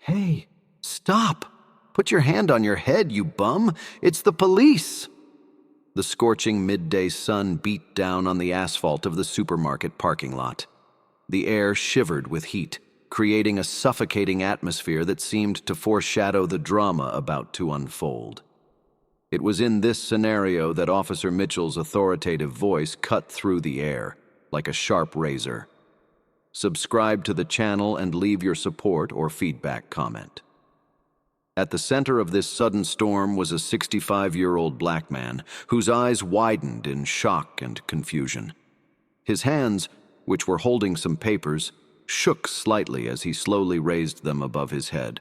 Hey, stop! Put your hand on your head, you bum! It's the police! The scorching midday sun beat down on the asphalt of the supermarket parking lot. The air shivered with heat, creating a suffocating atmosphere that seemed to foreshadow the drama about to unfold. It was in this scenario that Officer Mitchell's authoritative voice cut through the air, like a sharp razor. Subscribe to the channel and leave your support or feedback comment. At the center of this sudden storm was a 65-year-old black man whose eyes widened in shock and confusion. His hands, which were holding some papers, shook slightly as he slowly raised them above his head.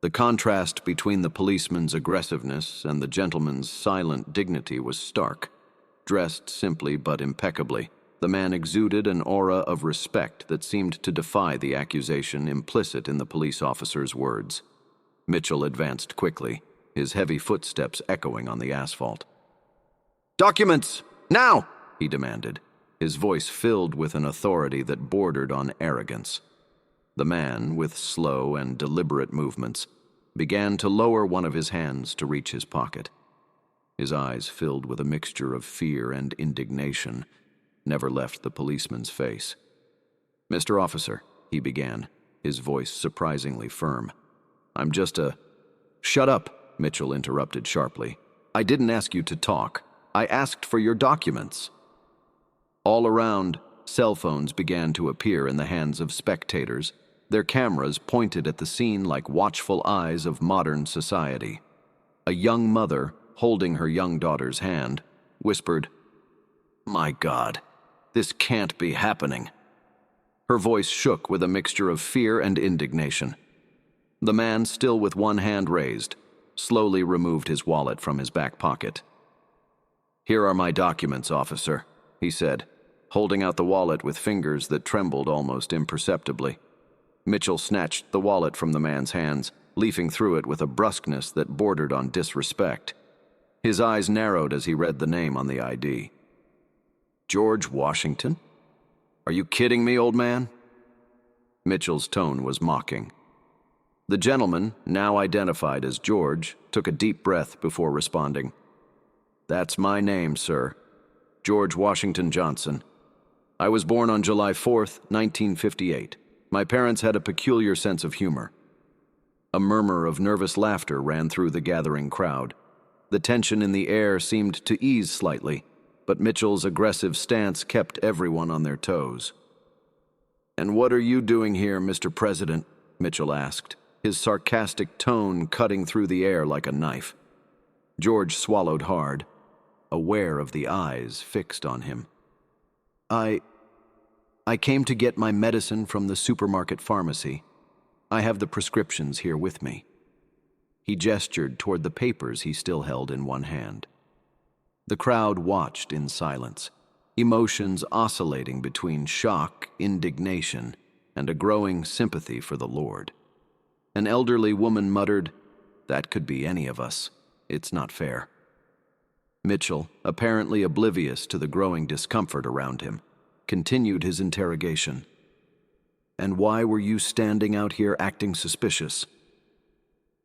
The contrast between the policeman's aggressiveness and the gentleman's silent dignity was stark. Dressed simply but impeccably, the man exuded an aura of respect that seemed to defy the accusation implicit in the police officer's words. Mitchell advanced quickly, his heavy footsteps echoing on the asphalt. "Documents! Now!" he demanded, his voice filled with an authority that bordered on arrogance. The man, with slow and deliberate movements, began to lower one of his hands to reach his pocket. His eyes, filled with a mixture of fear and indignation, never left the policeman's face. "Mr. Officer," he began, his voice surprisingly firm. "I'm just a—" "Shut up," Mitchell interrupted sharply. "I didn't ask you to talk. I asked for your documents." All around, cell phones began to appear in the hands of spectators, their cameras pointed at the scene like watchful eyes of modern society. A young mother, holding her young daughter's hand, whispered, "My God, this can't be happening." Her voice shook with a mixture of fear and indignation. The man, still with one hand raised, slowly removed his wallet from his back pocket. "Here are my documents, officer," he said, holding out the wallet with fingers that trembled almost imperceptibly. Mitchell snatched the wallet from the man's hands, leafing through it with a brusqueness that bordered on disrespect. His eyes narrowed as he read the name on the ID. "George Washington? Are you kidding me, old man?" Mitchell's tone was mocking. The gentleman, now identified as George, took a deep breath before responding. "That's my name, sir. George Washington Johnson. I was born on July 4th, 1958. My parents had a peculiar sense of humor." A murmur of nervous laughter ran through the gathering crowd. The tension in the air seemed to ease slightly, but Mitchell's aggressive stance kept everyone on their toes. "And what are you doing here, Mr. President?" Mitchell asked, his sarcastic tone cutting through the air like a knife. George swallowed hard, aware of the eyes fixed on him. I came to get my medicine from the supermarket pharmacy. I have the prescriptions here with me." He gestured toward the papers he still held in one hand. The crowd watched in silence, emotions oscillating between shock, indignation, and a growing sympathy for the Lord. An elderly woman muttered, "That could be any of us. It's not fair." Mitchell, apparently oblivious to the growing discomfort around him, continued his interrogation. "And why were you standing out here acting suspicious?"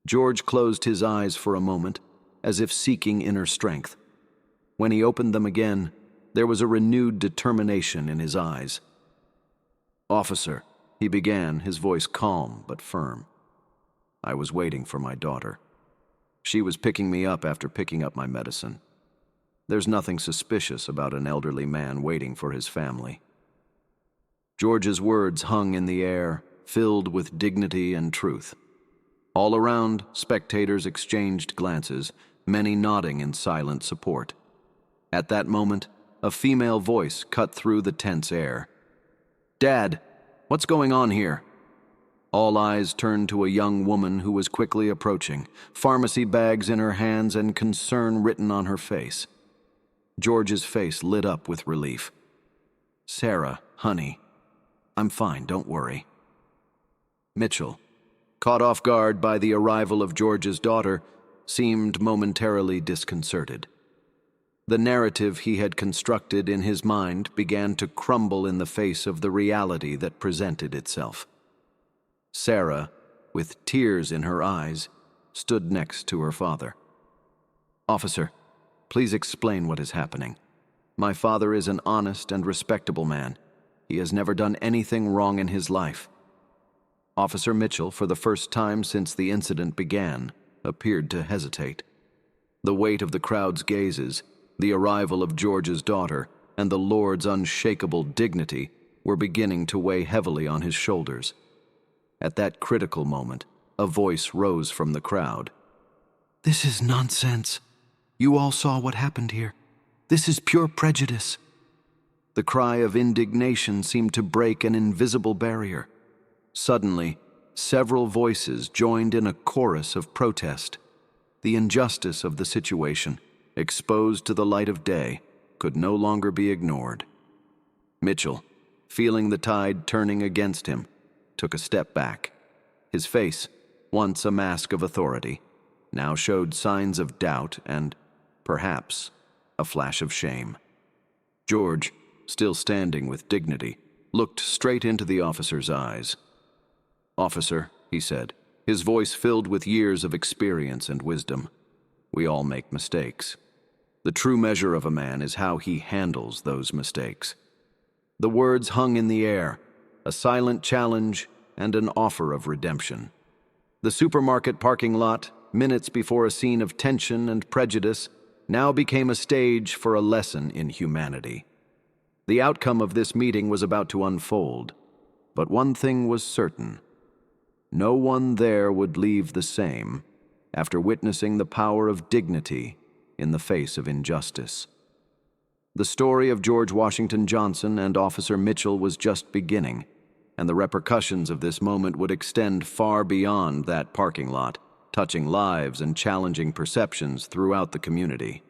George closed his eyes for a moment, as if seeking inner strength. When he opened them again, there was a renewed determination in his eyes. "Officer," he began, his voice calm but firm. "I was waiting for my daughter. She was picking me up after picking up my medicine. There's nothing suspicious about an elderly man waiting for his family." George's words hung in the air, filled with dignity and truth. All around, spectators exchanged glances, many nodding in silent support. At that moment, a female voice cut through the tense air. "Dad, what's going on here?" All eyes turned to a young woman who was quickly approaching, pharmacy bags in her hands and concern written on her face. George's face lit up with relief. "Sarah, honey, I'm fine, don't worry." Mitchell, caught off guard by the arrival of George's daughter, seemed momentarily disconcerted. The narrative he had constructed in his mind began to crumble in the face of the reality that presented itself. Sarah, with tears in her eyes, stood next to her father. "Officer, please explain what is happening. My father is an honest and respectable man. He has never done anything wrong in his life." Officer Mitchell, for the first time since the incident began, appeared to hesitate. The weight of the crowd's gazes, the arrival of George's daughter, and the Lord's unshakable dignity were beginning to weigh heavily on his shoulders. At that critical moment, a voice rose from the crowd. "This is nonsense. You all saw what happened here. This is pure prejudice." The cry of indignation seemed to break an invisible barrier. Suddenly, several voices joined in a chorus of protest. The injustice of the situation, exposed to the light of day, could no longer be ignored. Mitchell, feeling the tide turning against him, took a step back. His face, once a mask of authority, now showed signs of doubt and, perhaps, a flash of shame. George, still standing with dignity, looked straight into the officer's eyes. "Officer," he said, his voice filled with years of experience and wisdom, "we all make mistakes. The true measure of a man is how he handles those mistakes." The words hung in the air, a silent challenge and an offer of redemption. The supermarket parking lot, minutes before a scene of tension and prejudice, now became a stage for a lesson in humanity. The outcome of this meeting was about to unfold, but one thing was certain. No one there would leave the same after witnessing the power of dignity in the face of injustice. The story of George Washington Johnson and Officer Mitchell was just beginning, and the repercussions of this moment would extend far beyond that parking lot, touching lives and challenging perceptions throughout the community.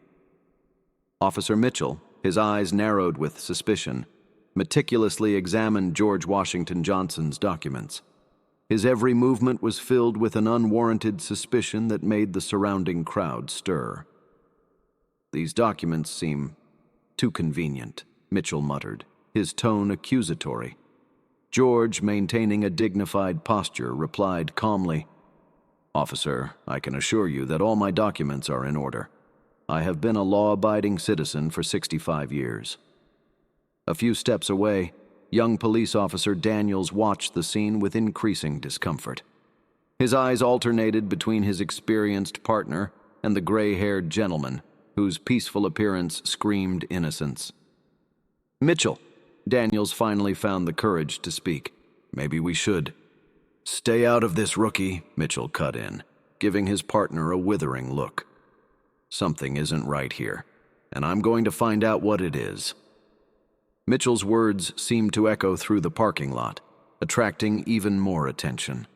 Officer Mitchell, his eyes narrowed with suspicion, meticulously examined George Washington Johnson's documents. His every movement was filled with an unwarranted suspicion that made the surrounding crowd stir. "These documents seem too convenient," Mitchell muttered, his tone accusatory. George, maintaining a dignified posture, replied calmly, "Officer, I can assure you that all my documents are in order. I have been a law-abiding citizen for 65 years. A few steps away, young police officer Daniels watched the scene with increasing discomfort. His eyes alternated between his experienced partner and the gray-haired gentleman, whose peaceful appearance screamed innocence. "Mitchell," Daniels finally found the courage to speak. "Maybe we should." "Stay out of this, rookie," Mitchell cut in, giving his partner a withering look. "Something isn't right here, and I'm going to find out what it is." Mitchell's words seemed to echo through the parking lot, attracting even more attention.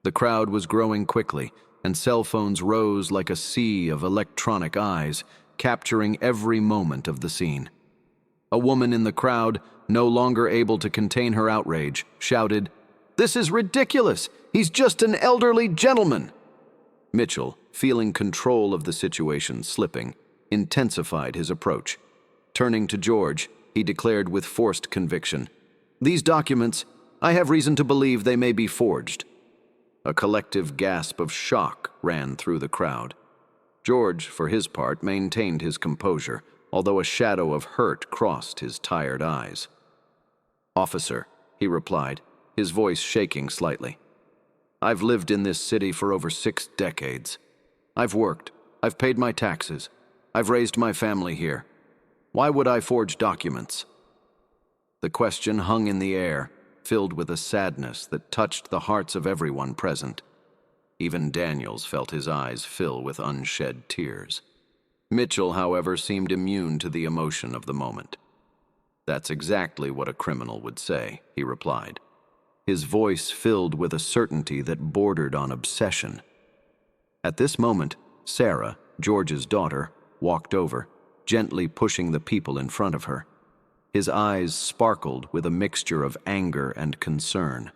The crowd was growing quickly, and cell phones rose like a sea of electronic eyes, capturing every moment of the scene. A woman in the crowd, no longer able to contain her outrage, shouted, "This is ridiculous! He's just an elderly gentleman!" Mitchell, feeling control of the situation slipping, intensified his approach. Turning to George, he declared with forced conviction, "These documents, I have reason to believe they may be forged." A collective gasp of shock ran through the crowd. George, for his part, maintained his composure, although a shadow of hurt crossed his tired eyes. "Officer," he replied, his voice shaking slightly, "I've lived in this city for over 6 decades. I've worked, I've paid my taxes, I've raised my family here. Why would I forge documents?" The question hung in the air, filled with a sadness that touched the hearts of everyone present. Even Daniels felt his eyes fill with unshed tears. Mitchell, however, seemed immune to the emotion of the moment. "That's exactly what a criminal would say," he replied, his voice filled with a certainty that bordered on obsession. At this moment, Sarah, George's daughter, walked over, gently pushing the people in front of her. His eyes sparkled with a mixture of anger and concern.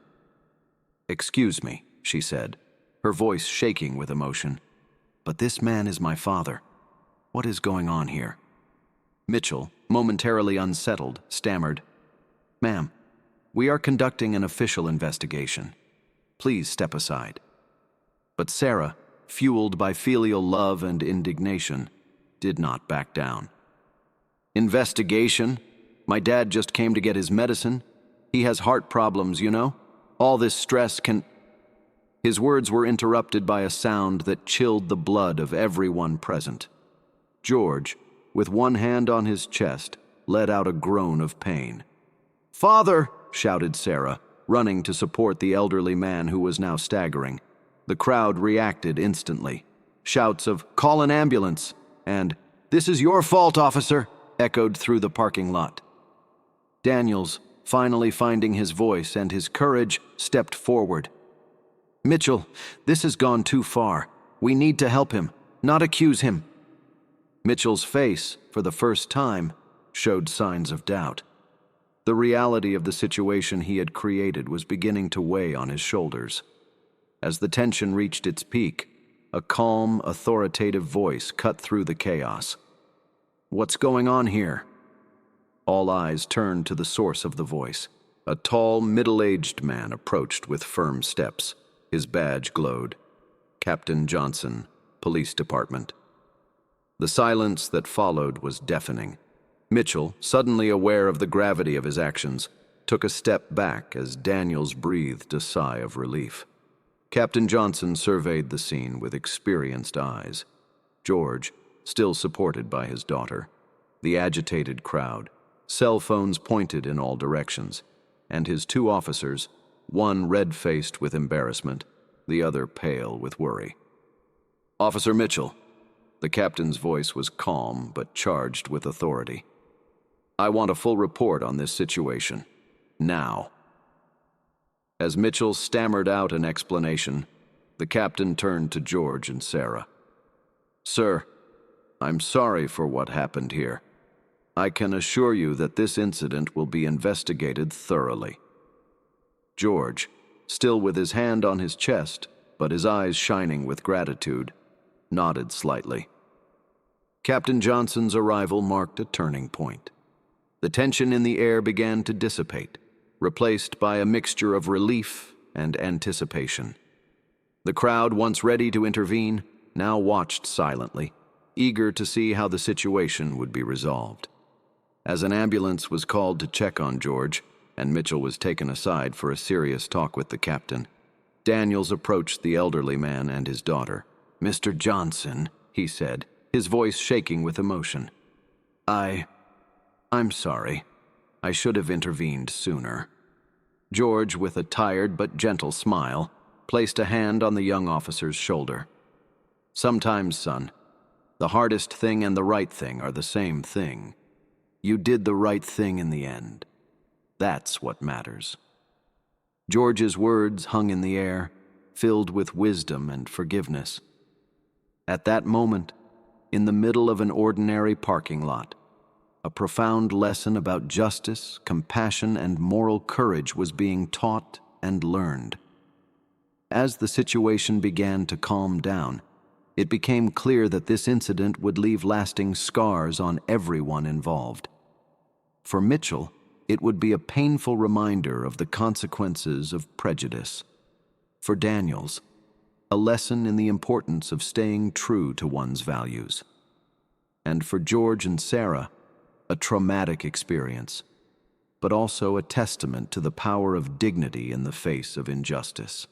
"Excuse me," she said, her voice shaking with emotion, "but this man is my father. What is going on here?" Mitchell, momentarily unsettled, stammered, "Ma'am, we are conducting an official investigation. Please step aside." But Sarah, fueled by filial love and indignation, did not back down. "Investigation? My dad just came to get his medicine. He has heart problems, you know. All this stress can—" His words were interrupted by a sound that chilled the blood of everyone present. George, with one hand on his chest, let out a groan of pain. "Father!" shouted Sarah, running to support the elderly man who was now staggering. The crowd reacted instantly. Shouts of "Call an ambulance!" and "This is your fault, officer!" echoed through the parking lot. Daniels, finally finding his voice and his courage, stepped forward. "Mitchell, this has gone too far. We need to help him, not accuse him." Mitchell's face, for the first time, showed signs of doubt. The reality of the situation he had created was beginning to weigh on his shoulders. As the tension reached its peak, a calm, authoritative voice cut through the chaos. "What's going on here?" All eyes turned to the source of the voice. A tall, middle-aged man approached with firm steps. His badge glowed. Captain Johnson, Police Department. The silence that followed was deafening. Mitchell, suddenly aware of the gravity of his actions, took a step back as Daniels breathed a sigh of relief. Captain Johnson surveyed the scene with experienced eyes. George, still supported by his daughter, the agitated crowd, cell phones pointed in all directions, and his two officers, one red-faced with embarrassment, the other pale with worry. "Officer Mitchell." The captain's voice was calm but charged with authority. "I want a full report on this situation. Now." As Mitchell stammered out an explanation, the captain turned to George and Sarah. "Sir, I'm sorry for what happened here. I can assure you that this incident will be investigated thoroughly." George, still with his hand on his chest, but his eyes shining with gratitude, nodded slightly. Captain Johnson's arrival marked a turning point. The tension in the air began to dissipate, replaced by a mixture of relief and anticipation. The crowd, once ready to intervene, now watched silently, eager to see how the situation would be resolved. As an ambulance was called to check on George, and Mitchell was taken aside for a serious talk with the captain, Daniels approached the elderly man and his daughter. "Mr. Johnson," he said, his voice shaking with emotion. I'm sorry. I should have intervened sooner." George, with a tired but gentle smile, placed a hand on the young officer's shoulder. "Sometimes, son, the hardest thing and the right thing are the same thing. You did the right thing in the end. That's what matters." George's words hung in the air, filled with wisdom and forgiveness. At that moment, in the middle of an ordinary parking lot, a profound lesson about justice, compassion, and moral courage was being taught and learned. As the situation began to calm down, it became clear that this incident would leave lasting scars on everyone involved. For Mitchell, it would be a painful reminder of the consequences of prejudice. For Daniels, a lesson in the importance of staying true to one's values. And for George and Sarah, a traumatic experience, but also a testament to the power of dignity in the face of injustice.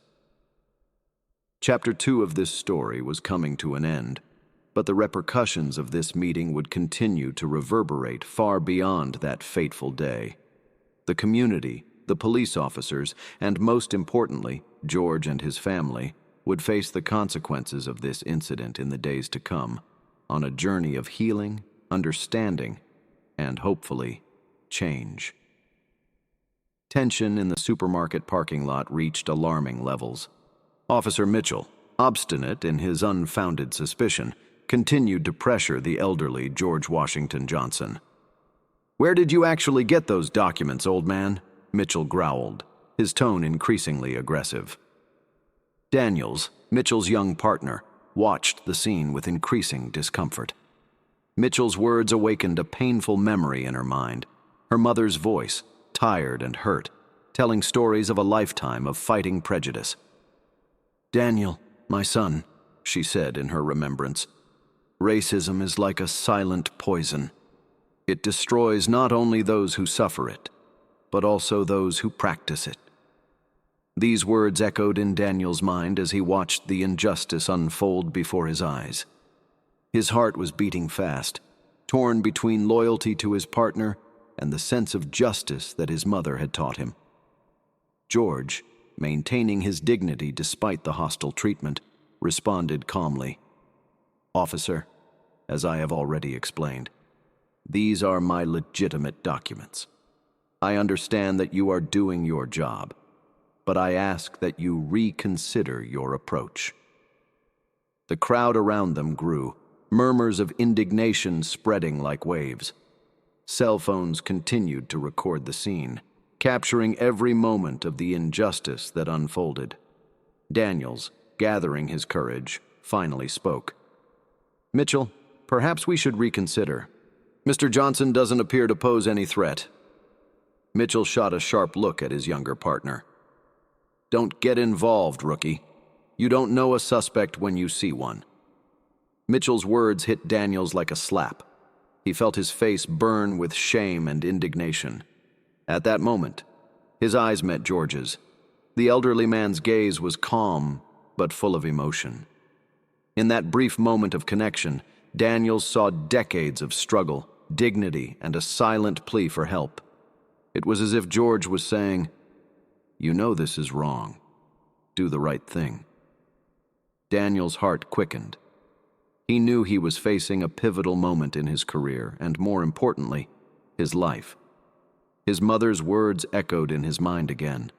Chapter 2 of this story was coming to an end, but the repercussions of this meeting would continue to reverberate far beyond that fateful day. The community, the police officers, and most importantly, George and his family, would face the consequences of this incident in the days to come, on a journey of healing, understanding, and hopefully, change. Tension in the supermarket parking lot reached alarming levels. Officer Mitchell, obstinate in his unfounded suspicion, continued to pressure the elderly George Washington Johnson. "Where did you actually get those documents, old man?" Mitchell growled, his tone increasingly aggressive. Daniels, Mitchell's young partner, watched the scene with increasing discomfort. Mitchell's words awakened a painful memory in her mind, her mother's voice, tired and hurt, telling stories of a lifetime of fighting prejudice, "Daniel, my son," she said in her remembrance, "racism is like a silent poison. It destroys not only those who suffer it, but also those who practice it." These words echoed in Daniel's mind as he watched the injustice unfold before his eyes. His heart was beating fast, torn between loyalty to his partner and the sense of justice that his mother had taught him. George, maintaining his dignity despite the hostile treatment, responded calmly, "Officer, as I have already explained, these are my legitimate documents. I understand that you are doing your job, but I ask that you reconsider your approach." The crowd around them grew, murmurs of indignation spreading like waves. Cell phones continued to record the scene, capturing every moment of the injustice that unfolded. Daniels, gathering his courage, finally spoke. "Mitchell, perhaps we should reconsider. Mr. Johnson doesn't appear to pose any threat." Mitchell shot a sharp look at his younger partner. "Don't get involved, rookie. You don't know a suspect when you see one." Mitchell's words hit Daniels like a slap. He felt his face burn with shame and indignation. At that moment, his eyes met George's. The elderly man's gaze was calm, but full of emotion. In that brief moment of connection, Daniels saw decades of struggle, dignity, and a silent plea for help. It was as if George was saying, "You know this is wrong. Do the right thing." Daniel's heart quickened. He knew he was facing a pivotal moment in his career, and more importantly, his life. His mother's words echoed in his mind again.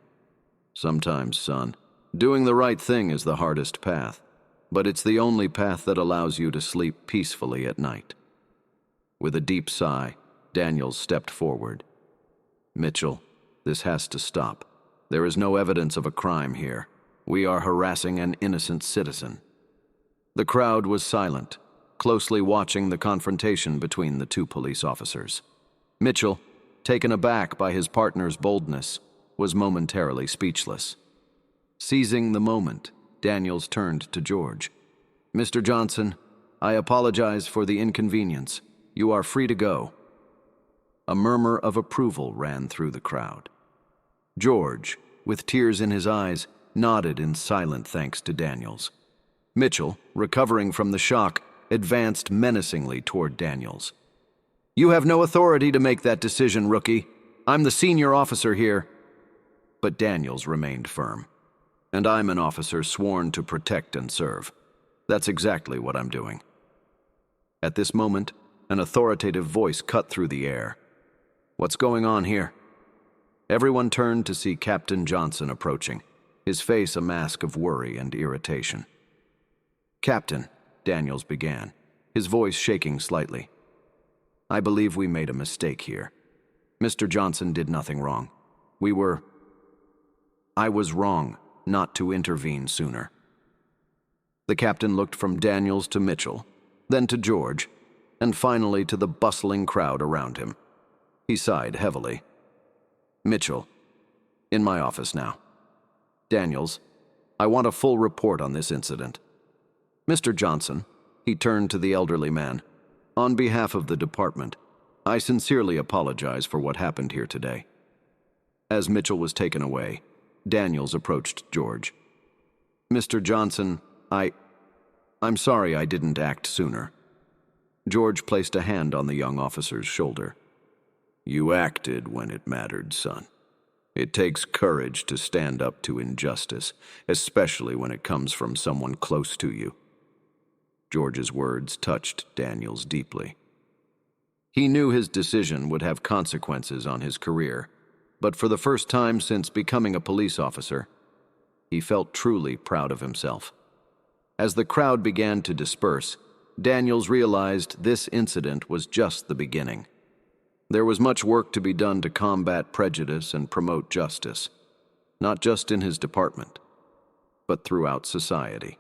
"Sometimes, son, doing the right thing is the hardest path, but it's the only path that allows you to sleep peacefully at night." With a deep sigh, Daniels stepped forward. "Mitchell, this has to stop. There is no evidence of a crime here. We are harassing an innocent citizen." The crowd was silent, closely watching the confrontation between the two police officers. Mitchell, taken aback by his partner's boldness, was momentarily speechless. Seizing the moment, Daniels turned to George. "Mr. Johnson, I apologize for the inconvenience. You are free to go." A murmur of approval ran through the crowd. George, with tears in his eyes, nodded in silent thanks to Daniels. Mitchell, recovering from the shock, advanced menacingly toward Daniels. "You have no authority to make that decision, rookie. I'm the senior officer here." But Daniels remained firm. "And I'm an officer sworn to protect and serve. That's exactly what I'm doing." At this moment, an authoritative voice cut through the air. "What's going on here?" Everyone turned to see Captain Johnson approaching, his face a mask of worry and irritation. "Captain," Daniels began, his voice shaking slightly, "I believe we made a mistake here. Mr. Johnson did nothing wrong. I was wrong not to intervene sooner." The captain looked from Daniels to Mitchell, then to George, and finally to the bustling crowd around him. He sighed heavily. "Mitchell, in my office now. Daniels, I want a full report on this incident. Mr. Johnson," he turned to the elderly man, "on behalf of the department, I sincerely apologize for what happened here today." As Mitchell was taken away, Daniels approached George. "Mr. Johnson, I'm sorry I didn't act sooner." George placed a hand on the young officer's shoulder. "You acted when it mattered, son. It takes courage to stand up to injustice, especially when it comes from someone close to you." George's words touched Daniels deeply. He knew his decision would have consequences on his career, but for the first time since becoming a police officer, he felt truly proud of himself. As the crowd began to disperse, Daniels realized this incident was just the beginning. There was much work to be done to combat prejudice and promote justice, not just in his department, but throughout society.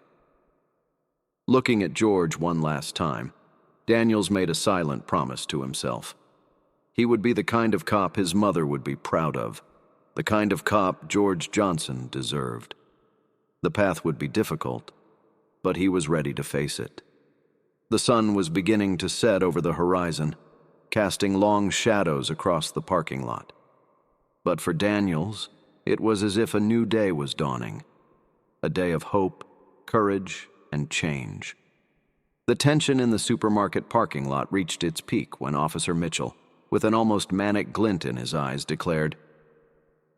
Looking at George one last time, Daniels made a silent promise to himself. He would be the kind of cop his mother would be proud of, the kind of cop George Johnson deserved. The path would be difficult, but he was ready to face it. The sun was beginning to set over the horizon, casting long shadows across the parking lot. But for Daniels, it was as if a new day was dawning, a day of hope, courage, and change. The tension in the supermarket parking lot reached its peak when Officer Mitchell, with an almost manic glint in his eyes, declared,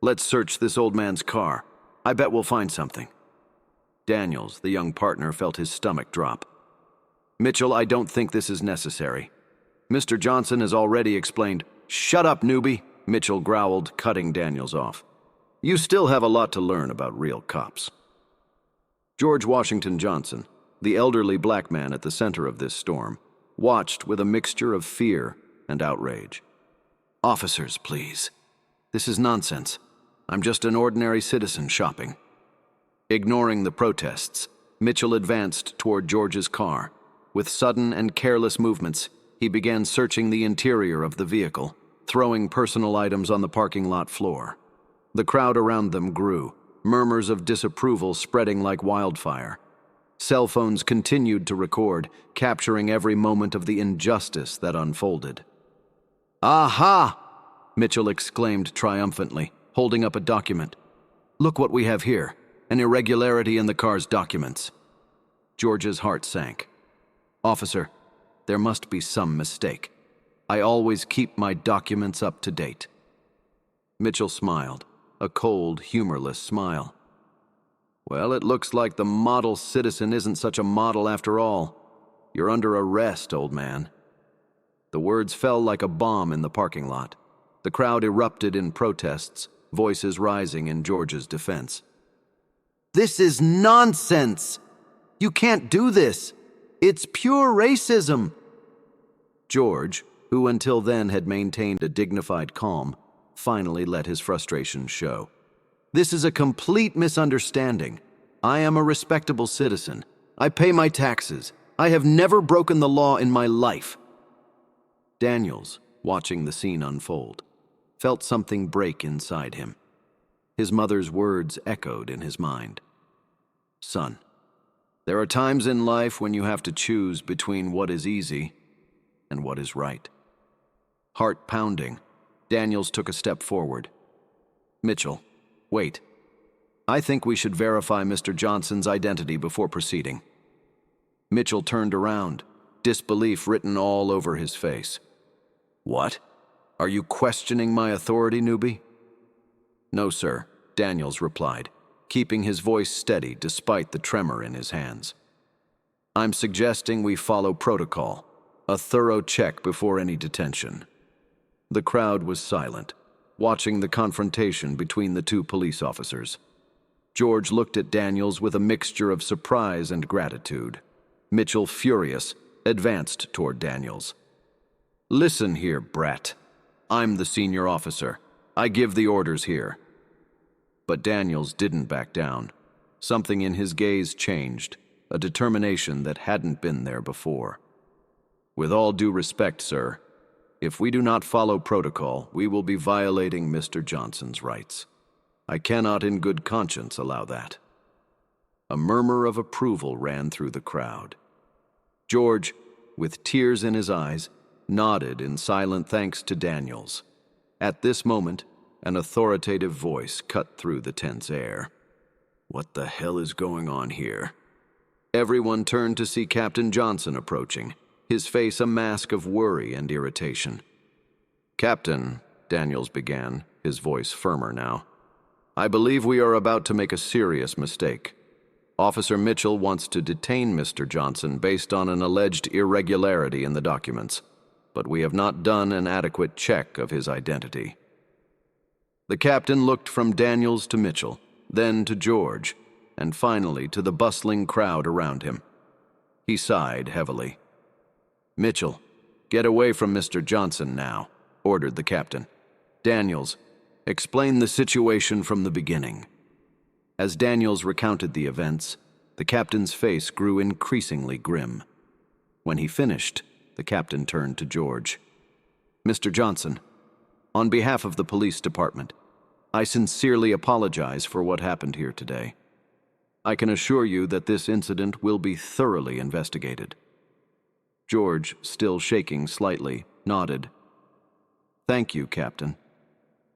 "Let's search this old man's car. I bet we'll find something." Daniels, the young partner, felt his stomach drop. "Mitchell, I don't think this is necessary. Mr. Johnson has already explained." "Shut up, newbie," Mitchell growled, cutting Daniels off. "You still have a lot to learn about real cops." George Washington Johnson, the elderly black man at the center of this storm, watched with a mixture of fear and outrage. "Officers, please. This is nonsense. I'm just an ordinary citizen shopping." Ignoring the protests, Mitchell advanced toward George's car. With sudden and careless movements, he began searching the interior of the vehicle, throwing personal items on the parking lot floor. The crowd around them grew, murmurs of disapproval spreading like wildfire. Cell phones continued to record, capturing every moment of the injustice that unfolded. "Aha!" Mitchell exclaimed triumphantly, holding up a document. "Look what we have here, an irregularity in the car's documents." George's heart sank. "Officer, there must be some mistake. I always keep my documents up to date." Mitchell smiled, a cold, humorless smile. "Well, it looks like the model citizen isn't such a model after all. You're under arrest, old man." The words fell like a bomb in the parking lot. The crowd erupted in protests, voices rising in George's defense. "This is nonsense! You can't do this! It's pure racism!" George, who until then had maintained a dignified calm, finally let his frustration show. "This is a complete misunderstanding. I am a respectable citizen. I pay my taxes. I have never broken the law in my life." Daniels, watching the scene unfold, felt something break inside him. His mother's words echoed in his mind. "Son, there are times in life when you have to choose between what is easy and what is right." Heart pounding, Daniels took a step forward. "Mitchell, wait. I think we should verify Mr. Johnson's identity before proceeding." Mitchell turned around, disbelief written all over his face. "What? Are you questioning my authority, newbie?" "No, sir," Daniels replied, keeping his voice steady despite the tremor in his hands. "I'm suggesting we follow protocol, a thorough check before any detention." The crowd was silent, watching the confrontation between the two police officers. George looked at Daniels with a mixture of surprise and gratitude. Mitchell, furious, advanced toward Daniels. "Listen here, brat. I'm the senior officer. I give the orders here." But Daniels didn't back down. Something in his gaze changed, a determination that hadn't been there before. "With all due respect, sir, if we do not follow protocol, we will be violating Mr. Johnson's rights. I cannot in good conscience allow that." A murmur of approval ran through the crowd. George, with tears in his eyes, nodded in silent thanks to Daniels. At this moment, an authoritative voice cut through the tense air. "What the hell is going on here?" Everyone turned to see Captain Johnson approaching, his face a mask of worry and irritation. "Captain," Daniels began, his voice firmer now, "I believe we are about to make a serious mistake. Officer Mitchell wants to detain Mr. Johnson based on an alleged irregularity in the documents, but we have not done an adequate check of his identity." The captain looked from Daniels to Mitchell, then to George, and finally to the bustling crowd around him. He sighed heavily. "Mitchell, get away from Mr. Johnson now," ordered the captain. "Daniels, explain the situation from the beginning." As Daniels recounted the events, the captain's face grew increasingly grim. When he finished, the captain turned to George. "Mr. Johnson, on behalf of the police department, I sincerely apologize for what happened here today. I can assure you that this incident will be thoroughly investigated." George, still shaking slightly, nodded. "Thank you, Captain.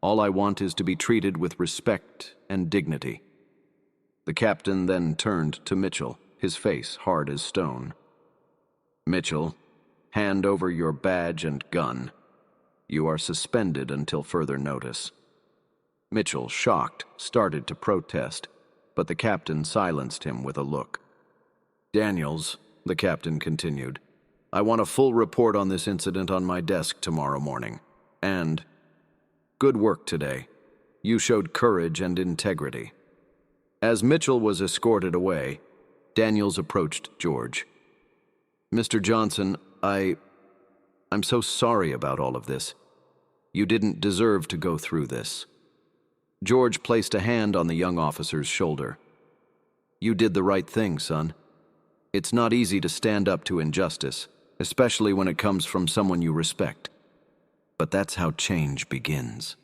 All I want is to be treated with respect and dignity." The captain then turned to Mitchell, his face hard as stone. "Mitchell, hand over your badge and gun. You are suspended until further notice." Mitchell, shocked, started to protest, but the captain silenced him with a look. "Daniels," the captain continued, "I want a full report on this incident on my desk tomorrow morning. And good work today. You showed courage and integrity." As Mitchell was escorted away, Daniels approached George. "Mr. Johnson, I'm so sorry about all of this. You didn't deserve to go through this." George placed a hand on the young officer's shoulder. "You did the right thing, son. It's not easy to stand up to injustice, especially when it comes from someone you respect. But that's how change begins."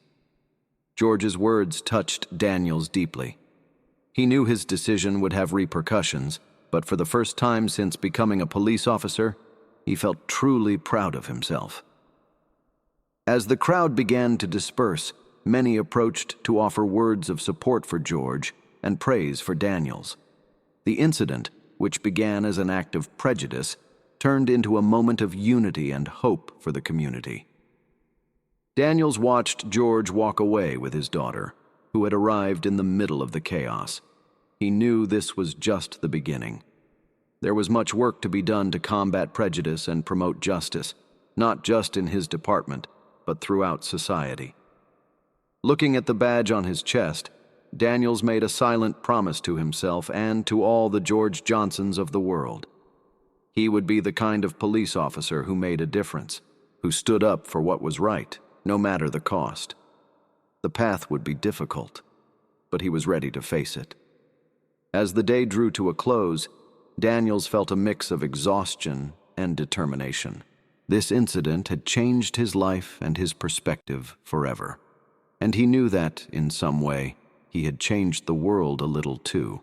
George's words touched Daniels deeply. He knew his decision would have repercussions, but for the first time since becoming a police officer, he felt truly proud of himself. As the crowd began to disperse, many approached to offer words of support for George and praise for Daniels. The incident, which began as an act of prejudice, turned into a moment of unity and hope for the community. Daniels watched George walk away with his daughter, who had arrived in the middle of the chaos. He knew this was just the beginning. There was much work to be done to combat prejudice and promote justice, not just in his department, but throughout society. Looking at the badge on his chest, Daniels made a silent promise to himself and to all the George Johnsons of the world. He would be the kind of police officer who made a difference, who stood up for what was right, no matter the cost. The path would be difficult, but he was ready to face it. As the day drew to a close, Daniels felt a mix of exhaustion and determination. This incident had changed his life and his perspective forever. And he knew that, in some way, he had changed the world a little too.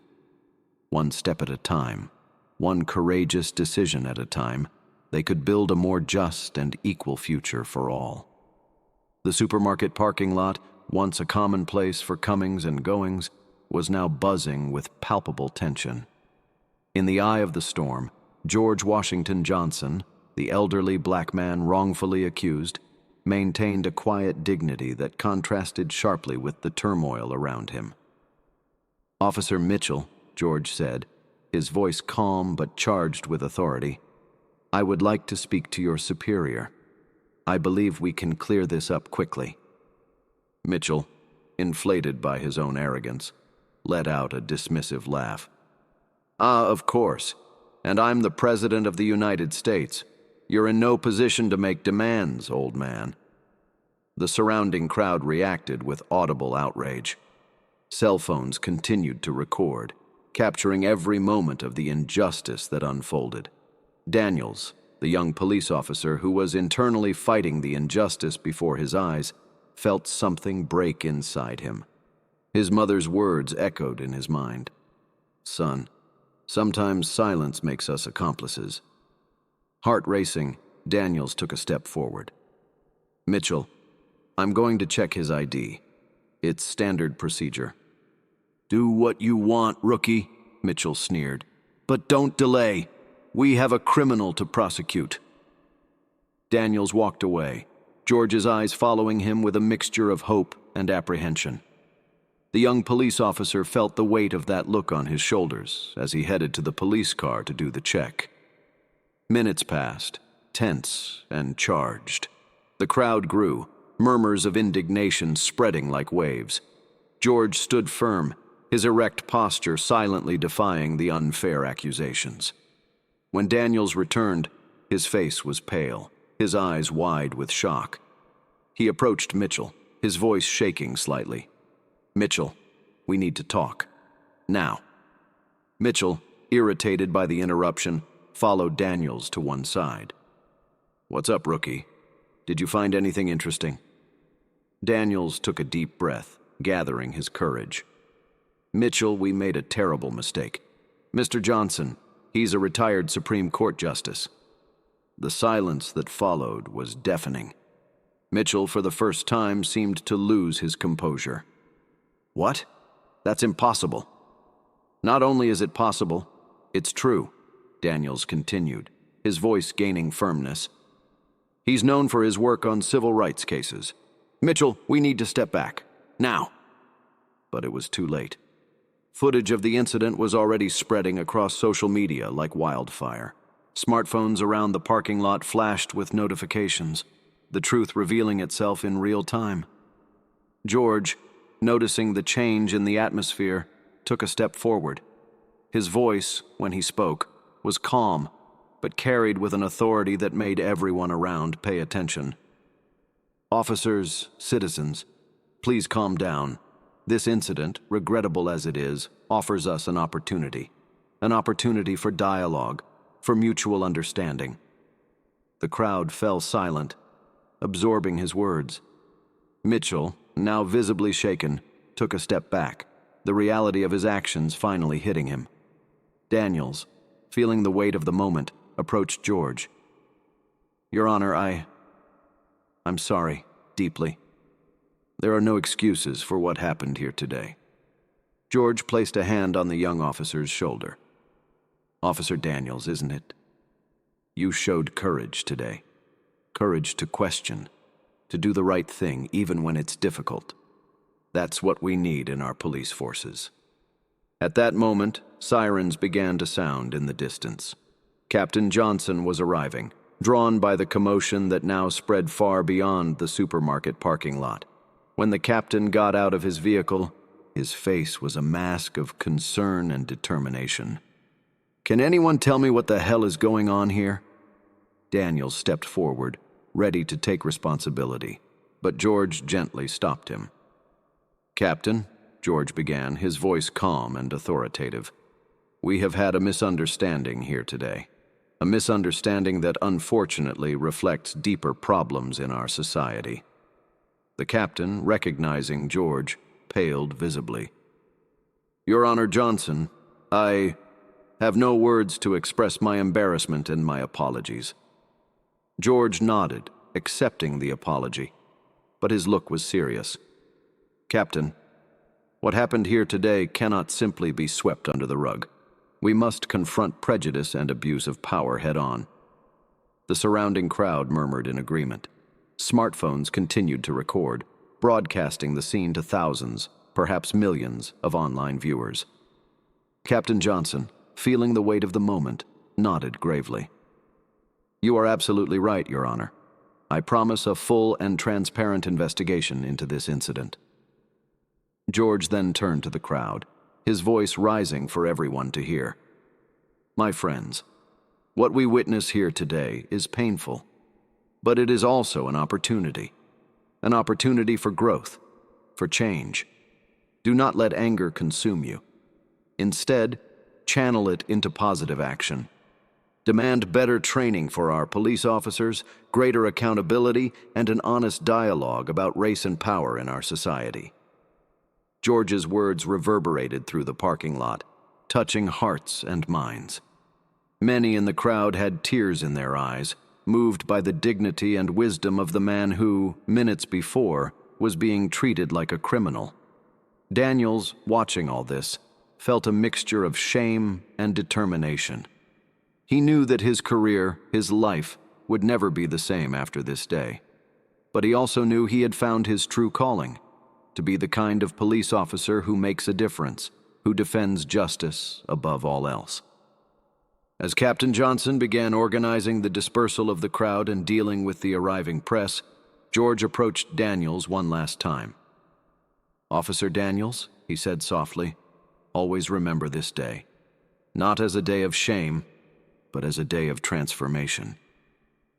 One step at a time, one courageous decision at a time, they could build a more just and equal future for all. The supermarket parking lot, once a common place for comings and goings, was now buzzing with palpable tension. In the eye of the storm, George Washington Johnson, the elderly black man wrongfully accused, maintained a quiet dignity that contrasted sharply with the turmoil around him. "Officer Mitchell," George said, his voice calm but charged with authority, "I would like to speak to your superior. I believe we can clear this up quickly." Mitchell, inflated by his own arrogance, let out a dismissive laugh. Of course. And I'm the President of the United States. You're in no position to make demands, old man." The surrounding crowd reacted with audible outrage. Cell phones continued to record, capturing every moment of the injustice that unfolded. Daniels, the young police officer who was internally fighting the injustice before his eyes, felt something break inside him. His mother's words echoed in his mind. "Son, sometimes silence makes us accomplices." Heart racing, Daniels took a step forward. "Mitchell, I'm going to check his ID. It's standard procedure." "Do what you want, rookie," Mitchell sneered. "But don't delay. We have a criminal to prosecute." Daniels walked away, George's eyes following him with a mixture of hope and apprehension. The young police officer felt the weight of that look on his shoulders as he headed to the police car to do the check. Minutes passed, tense and charged. The crowd grew, murmurs of indignation spreading like waves. George stood firm, his erect posture silently defying the unfair accusations. When Daniels returned, his face was pale, his eyes wide with shock. He approached Mitchell, his voice shaking slightly. "Mitchell, we need to talk. Now." Mitchell, irritated by the interruption, followed Daniels to one side. "What's up, rookie? Did you find anything interesting?" Daniels took a deep breath, gathering his courage. Mitchell, we made a terrible mistake. Mr. Johnson, he's a retired Supreme Court justice. The silence that followed was deafening. Mitchell, for the first time, seemed to lose his composure. What? That's impossible. Not only is it possible, it's true, Daniels continued, his voice gaining firmness. He's known for his work on civil rights cases. Mitchell, we need to step back. Now. But it was too late. Footage of the incident was already spreading across social media like wildfire. Smartphones around the parking lot flashed with notifications, the truth revealing itself in real time. George, noticing the change in the atmosphere, took a step forward. His voice, when he spoke, was calm, but carried with an authority that made everyone around pay attention. Officers, citizens, please calm down. This incident, regrettable as it is, offers us an opportunity for dialogue, for mutual understanding. The crowd fell silent, absorbing his words. Mitchell, now visibly shaken, took a step back, the reality of his actions finally hitting him. Daniels, feeling the weight of the moment, approached George. Your Honor, I'm sorry, deeply. There are no excuses for what happened here today. George placed a hand on the young officer's shoulder. Officer Daniels, isn't it? You showed courage today. Courage to question, to do the right thing even when it's difficult. That's what we need in our police forces. At that moment, sirens began to sound in the distance. Captain Johnson was arriving, drawn by the commotion that now spread far beyond the supermarket parking lot. When the captain got out of his vehicle, his face was a mask of concern and determination. Can anyone tell me what the hell is going on here? Daniel stepped forward, ready to take responsibility, but George gently stopped him. Captain, George began, his voice calm and authoritative. We have had a misunderstanding here today. A misunderstanding that unfortunately reflects deeper problems in our society. The captain, recognizing George, paled visibly. Your Honor Johnson, I have no words to express my embarrassment and my apologies. George nodded, accepting the apology, but his look was serious. Captain, what happened here today cannot simply be swept under the rug. We must confront prejudice and abuse of power head-on. The surrounding crowd murmured in agreement. Smartphones continued to record, broadcasting the scene to thousands, perhaps millions, of online viewers. Captain Johnson, feeling the weight of the moment, nodded gravely. You are absolutely right, Your Honor. I promise a full and transparent investigation into this incident. George then turned to the crowd, his voice rising for everyone to hear. My friends, what we witness here today is painful, but it is also an opportunity for growth, for change. Do not let anger consume you. Instead, channel it into positive action. Demand better training for our police officers, greater accountability, and an honest dialogue about race and power in our society. George's words reverberated through the parking lot, touching hearts and minds. Many in the crowd had tears in their eyes, moved by the dignity and wisdom of the man who, minutes before, was being treated like a criminal. Daniels, watching all this, felt a mixture of shame and determination. He knew that his career, his life, would never be the same after this day. But he also knew he had found his true calling, to be the kind of police officer who makes a difference, who defends justice above all else. As Captain Johnson began organizing the dispersal of the crowd and dealing with the arriving press, George approached Daniels one last time. Officer Daniels, he said softly, always remember this day, not as a day of shame, but as a day of transformation.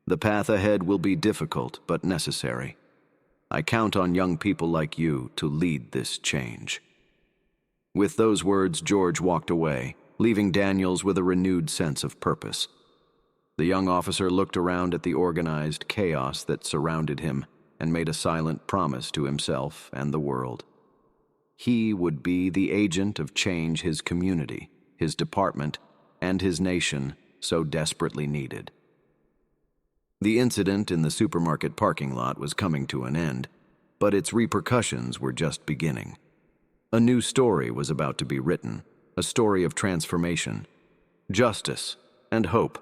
The path ahead will be difficult but necessary. I count on young people like you to lead this change. With those words, George walked away, leaving Daniels with a renewed sense of purpose. The young officer looked around at the organized chaos that surrounded him and made a silent promise to himself and the world. He would be the agent of change his community, his department, and his nation so desperately needed. The incident in the supermarket parking lot was coming to an end, but its repercussions were just beginning. A new story was about to be written, a story of transformation, justice, and hope.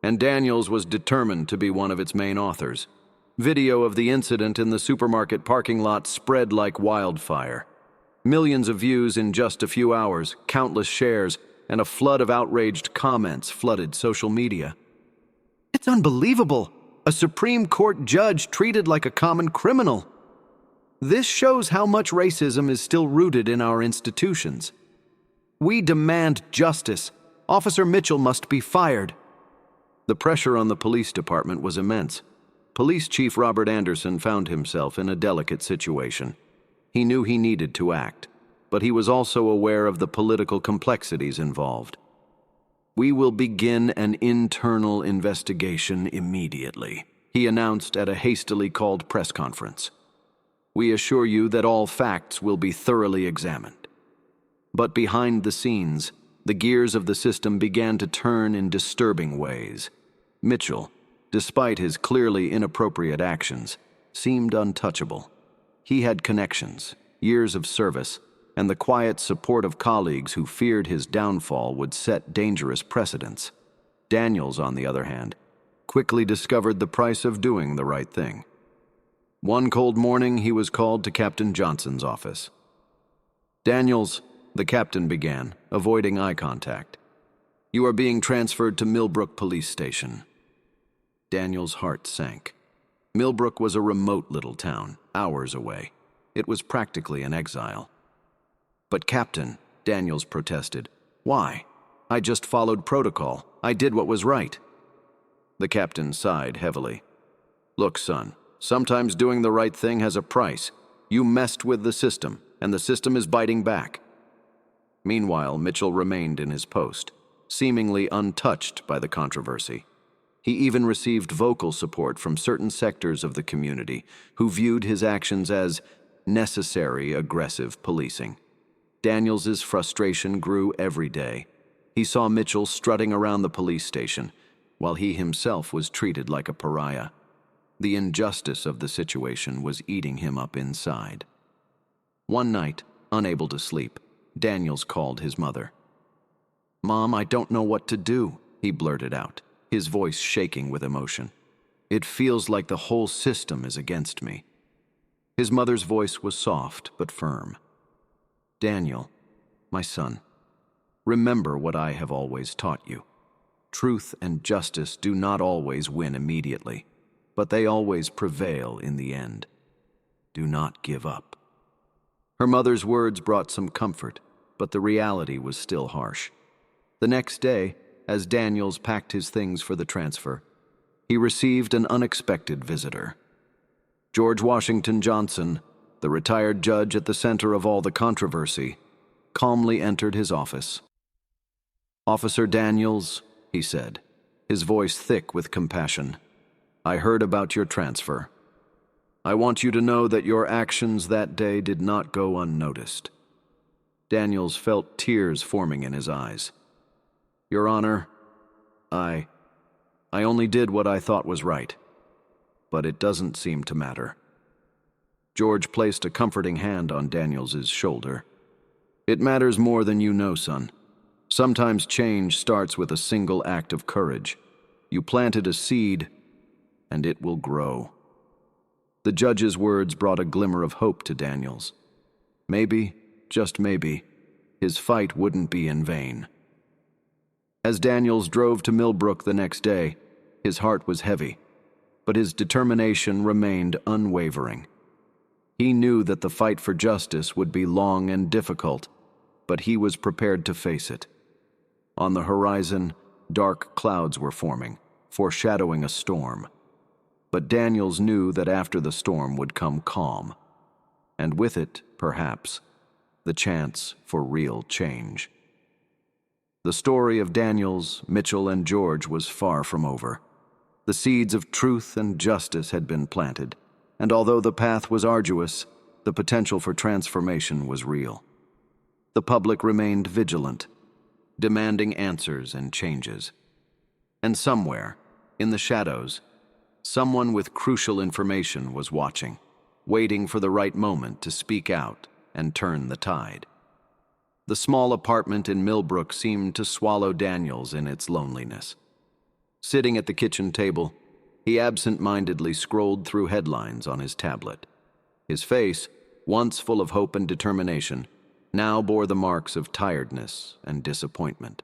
And Daniels was determined to be one of its main authors. Video of the incident in the supermarket parking lot spread like wildfire. Millions of views in just a few hours, countless shares, and a flood of outraged comments flooded social media. "It's unbelievable! A Supreme Court judge treated like a common criminal. This shows how much racism is still rooted in our institutions. We demand justice. Officer Mitchell must be fired." The pressure on the police department was immense. Police Chief Robert Anderson found himself in a delicate situation. He knew he needed to act, but he was also aware of the political complexities involved. "We will begin an internal investigation immediately," he announced at a hastily called press conference. "We assure you that all facts will be thoroughly examined." But behind the scenes, the gears of the system began to turn in disturbing ways. Mitchell, despite his clearly inappropriate actions, seemed untouchable. He had connections, years of service, and the quiet support of colleagues who feared his downfall would set dangerous precedents. Daniels, on the other hand, quickly discovered the price of doing the right thing. One cold morning, he was called to Captain Johnson's office. "Daniels," the captain began, avoiding eye contact, "you are being transferred to Millbrook Police Station." Daniels' heart sank. Millbrook was a remote little town, hours away. It was practically an exile. "But Captain," Daniels protested, "why? I just followed protocol. I did what was right." The captain sighed heavily. "Look, son, sometimes doing the right thing has a price. You messed with the system, and the system is biting back." Meanwhile, Mitchell remained in his post, seemingly untouched by the controversy. He even received vocal support from certain sectors of the community who viewed his actions as necessary aggressive policing. Daniels's frustration grew every day. He saw Mitchell strutting around the police station, while he himself was treated like a pariah. The injustice of the situation was eating him up inside. One night, unable to sleep, Daniels called his mother. "Mom, I don't know what to do," he blurted out, his voice shaking with emotion. "It feels like the whole system is against me." His mother's voice was soft but firm. "Daniel, my son, remember what I have always taught you. Truth and justice do not always win immediately, but they always prevail in the end. Do not give up." Her mother's words brought some comfort, but the reality was still harsh. The next day, as Daniels packed his things for the transfer, he received an unexpected visitor. George Washington Johnson, the retired judge at the center of all the controversy, calmly entered his office. "Officer Daniels," he said, his voice thick with compassion, "I heard about your transfer. I want you to know that your actions that day did not go unnoticed." Daniels felt tears forming in his eyes. "Your Honor, I only did what I thought was right, but it doesn't seem to matter." George placed a comforting hand on Daniels's shoulder. "It matters more than you know, son. Sometimes change starts with a single act of courage. You planted a seed, and it will grow." The judge's words brought a glimmer of hope to Daniels. Maybe, just maybe, his fight wouldn't be in vain. As Daniels drove to Millbrook the next day, his heart was heavy, but his determination remained unwavering. He knew that the fight for justice would be long and difficult, but he was prepared to face it. On the horizon, dark clouds were forming, foreshadowing a storm. But Daniels knew that after the storm would come calm, and with it, perhaps, the chance for real change. The story of Daniels, Mitchell, and George was far from over. The seeds of truth and justice had been planted, and although the path was arduous, the potential for transformation was real. The public remained vigilant, demanding answers and changes. And somewhere, in the shadows, someone with crucial information was watching, waiting for the right moment to speak out and turn the tide. The small apartment in Millbrook seemed to swallow Daniels in its loneliness. Sitting at the kitchen table, he absent-mindedly scrolled through headlines on his tablet. His face, once full of hope and determination, now bore the marks of tiredness and disappointment.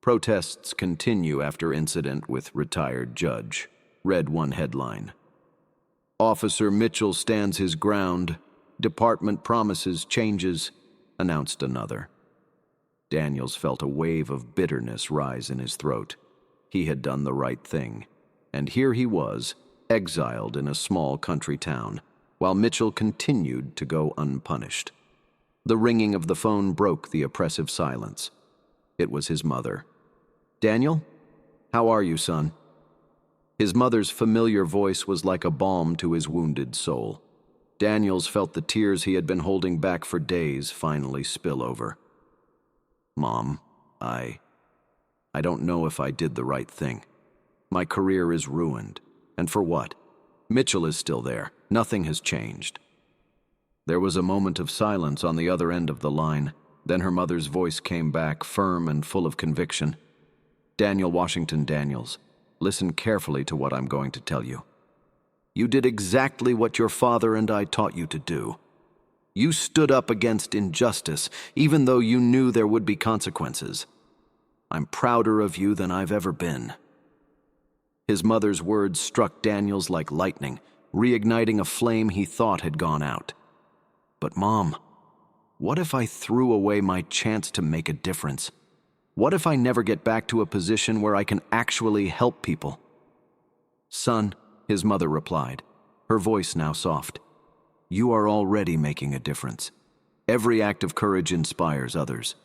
Protests continue after incident with retired judge, read one headline. Officer Mitchell stands his ground. Department promises changes, announced another. Daniels felt a wave of bitterness rise in his throat. He had done the right thing, and here he was, exiled in a small country town, while Mitchell continued to go unpunished. The ringing of the phone broke the oppressive silence. It was his mother. "Daniel? How are you, son?" His mother's familiar voice was like a balm to his wounded soul. Daniels felt the tears he had been holding back for days finally spill over. "Mom, I don't know if I did the right thing. My career is ruined. And for what? Mitchell is still there. Nothing has changed." There was a moment of silence on the other end of the line. Then her mother's voice came back, firm and full of conviction. "Daniel Washington Daniels, listen carefully to what I'm going to tell you. You did exactly what your father and I taught you to do. You stood up against injustice, even though you knew there would be consequences. I'm prouder of you than I've ever been." His mother's words struck Daniels like lightning, reigniting a flame he thought had gone out. "But Mom, what if I threw away my chance to make a difference? What if I never get back to a position where I can actually help people?" "Son," his mother replied, her voice now soft, "you are already making a difference. Every act of courage inspires others.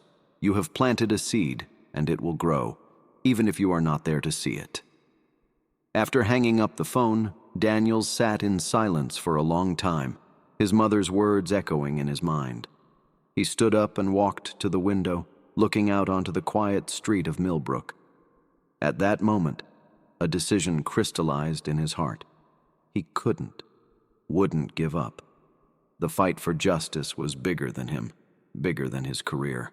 You have planted a seed, and it will grow, even if you are not there to see it." After hanging up the phone, Daniels sat in silence for a long time, his mother's words echoing in his mind. He stood up and walked to the window, looking out onto the quiet street of Millbrook. At that moment, a decision crystallized in his heart. He wouldn't give up. The fight for justice was bigger than him, bigger than his career.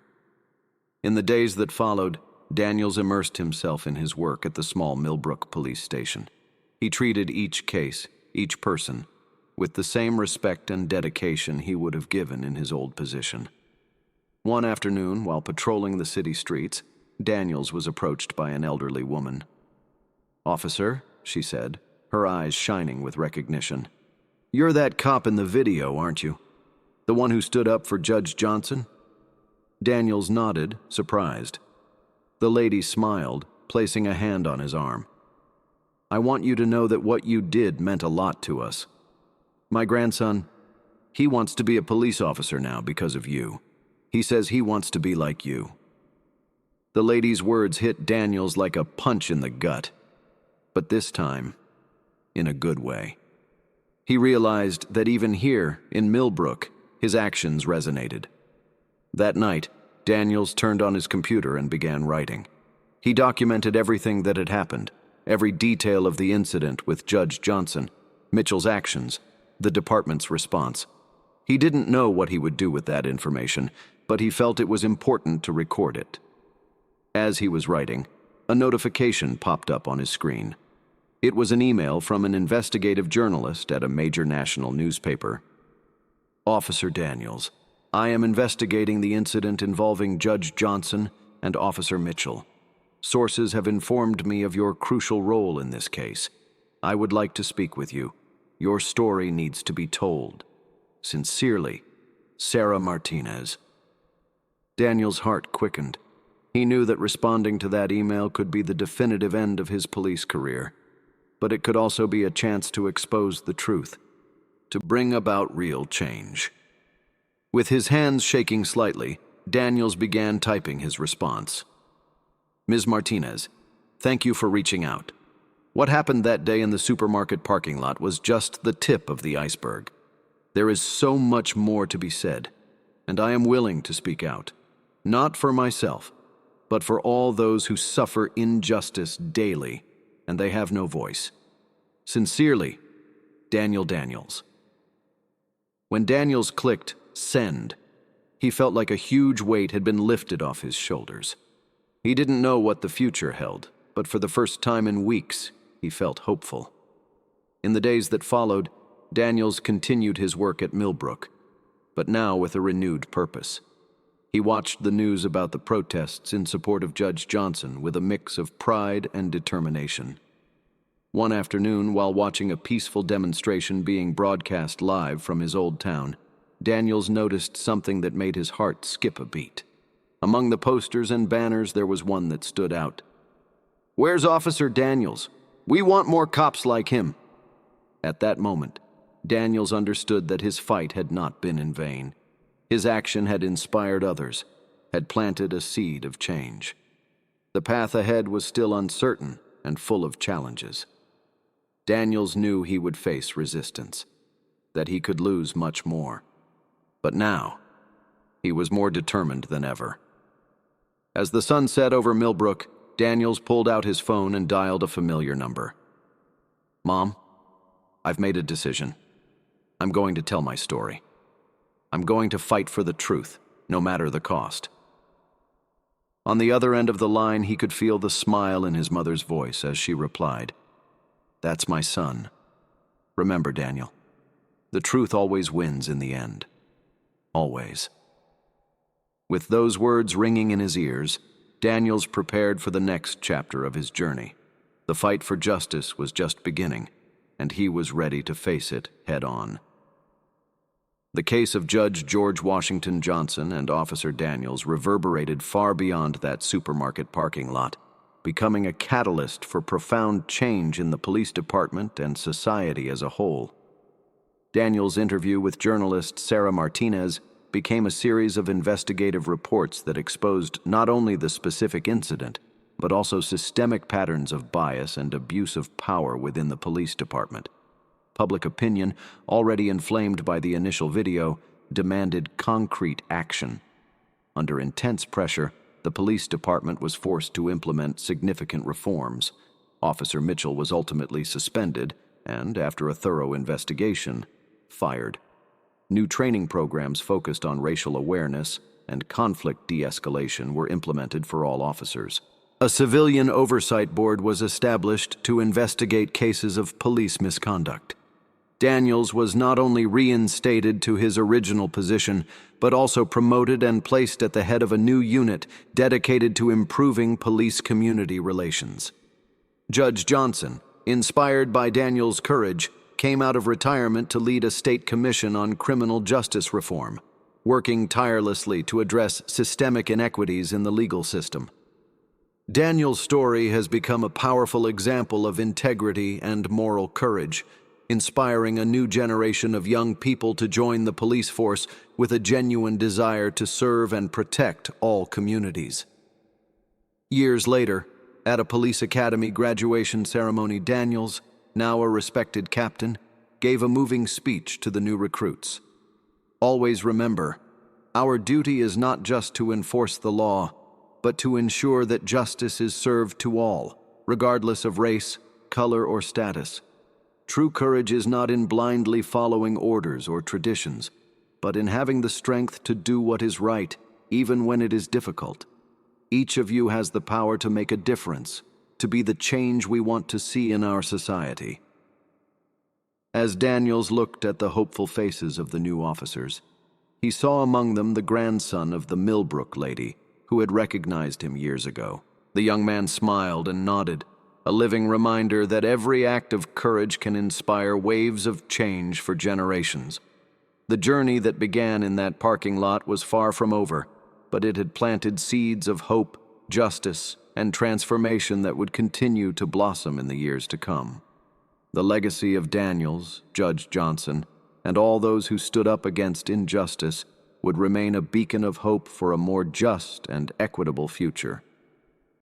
In the days that followed, Daniels immersed himself in his work at the small Millbrook police station. He treated each case, each person, with the same respect and dedication he would have given in his old position. One afternoon, while patrolling the city streets, Daniels was approached by an elderly woman. "Officer," she said, her eyes shining with recognition, "you're that cop in the video, aren't you? The one who stood up for Judge Johnson?" Daniels nodded, surprised. The lady smiled, placing a hand on his arm. "I want you to know that what you did meant a lot to us. My grandson, he wants to be a police officer now because of you. He says he wants to be like you." The lady's words hit Daniels like a punch in the gut, but this time, in a good way. He realized that even here, in Millbrook, his actions resonated. That night, Daniels turned on his computer and began writing. He documented everything that had happened, every detail of the incident with Judge Johnson, Mitchell's actions, the department's response. He didn't know what he would do with that information, but he felt it was important to record it. As he was writing, a notification popped up on his screen. It was an email from an investigative journalist at a major national newspaper. "Officer Daniels, I am investigating the incident involving Judge Johnson and Officer Mitchell. Sources have informed me of your crucial role in this case. I would like to speak with you. Your story needs to be told. Sincerely, Sarah Martinez." Daniel's heart quickened. He knew that responding to that email could be the definitive end of his police career, but it could also be a chance to expose the truth, to bring about real change. With his hands shaking slightly, Daniels began typing his response. "Ms. Martinez, thank you for reaching out. What happened that day in the supermarket parking lot was just the tip of the iceberg. There is so much more to be said, and I am willing to speak out, not for myself, but for all those who suffer injustice daily, and they have no voice. Sincerely, Daniel Daniels. When Daniels clicked send, he felt like a huge weight had been lifted off his shoulders. He didn't know what the future held, but for the first time in weeks, he felt hopeful. In the days that followed, Daniels continued his work at Millbrook, but now with a renewed purpose. He watched the news about the protests in support of Judge Johnson with a mix of pride and determination. One afternoon, while watching a peaceful demonstration being broadcast live from his old town, Daniels noticed something that made his heart skip a beat. Among the posters and banners, there was one that stood out. "Where's Officer Daniels? We want more cops like him." At that moment, Daniels understood that his fight had not been in vain. His action had inspired others, had planted a seed of change. The path ahead was still uncertain and full of challenges. Daniels knew he would face resistance, that he could lose much more. But now, he was more determined than ever. As the sun set over Millbrook, Daniels pulled out his phone and dialed a familiar number. "Mom, I've made a decision. I'm going to tell my story. I'm going to fight for the truth, no matter the cost." On the other end of the line, he could feel the smile in his mother's voice as she replied, "That's my son. Remember, Daniel, the truth always wins in the end. Always." With those words ringing in his ears, Daniels prepared for the next chapter of his journey. The fight for justice was just beginning, and he was ready to face it head on. The case of Judge George Washington Johnson and Officer Daniels reverberated far beyond that supermarket parking lot, becoming a catalyst for profound change in the police department and society as a whole. Daniels' interview with journalist Sarah Martinez became a series of investigative reports that exposed not only the specific incident, but also systemic patterns of bias and abuse of power within the police department. Public opinion, already inflamed by the initial video, demanded concrete action. Under intense pressure, the police department was forced to implement significant reforms. Officer Mitchell was ultimately suspended and, after a thorough investigation, fired. New training programs focused on racial awareness and conflict de-escalation were implemented for all officers. A civilian oversight board was established to investigate cases of police misconduct. Daniels was not only reinstated to his original position, but also promoted and placed at the head of a new unit dedicated to improving police-community relations. Judge Johnson, inspired by Daniels' courage, came out of retirement to lead a state commission on criminal justice reform, working tirelessly to address systemic inequities in the legal system. Daniels' story has become a powerful example of integrity and moral courage, inspiring a new generation of young people to join the police force with a genuine desire to serve and protect all communities. Years later, at a police academy graduation ceremony, Daniels, now a respected captain, gave a moving speech to the new recruits. "Always remember, our duty is not just to enforce the law, but to ensure that justice is served to all, regardless of race, color, or status. True courage is not in blindly following orders or traditions, but in having the strength to do what is right, even when it is difficult. Each of you has the power to make a difference, to be the change we want to see in our society." As Daniels looked at the hopeful faces of the new officers, he saw among them the grandson of the Millbrook lady who had recognized him years ago. The young man smiled and nodded, a living reminder that every act of courage can inspire waves of change for generations. The journey that began in that parking lot was far from over, but it had planted seeds of hope, justice, and transformation that would continue to blossom in the years to come. The legacy of Daniels, Judge Johnson, and all those who stood up against injustice would remain a beacon of hope for a more just and equitable future.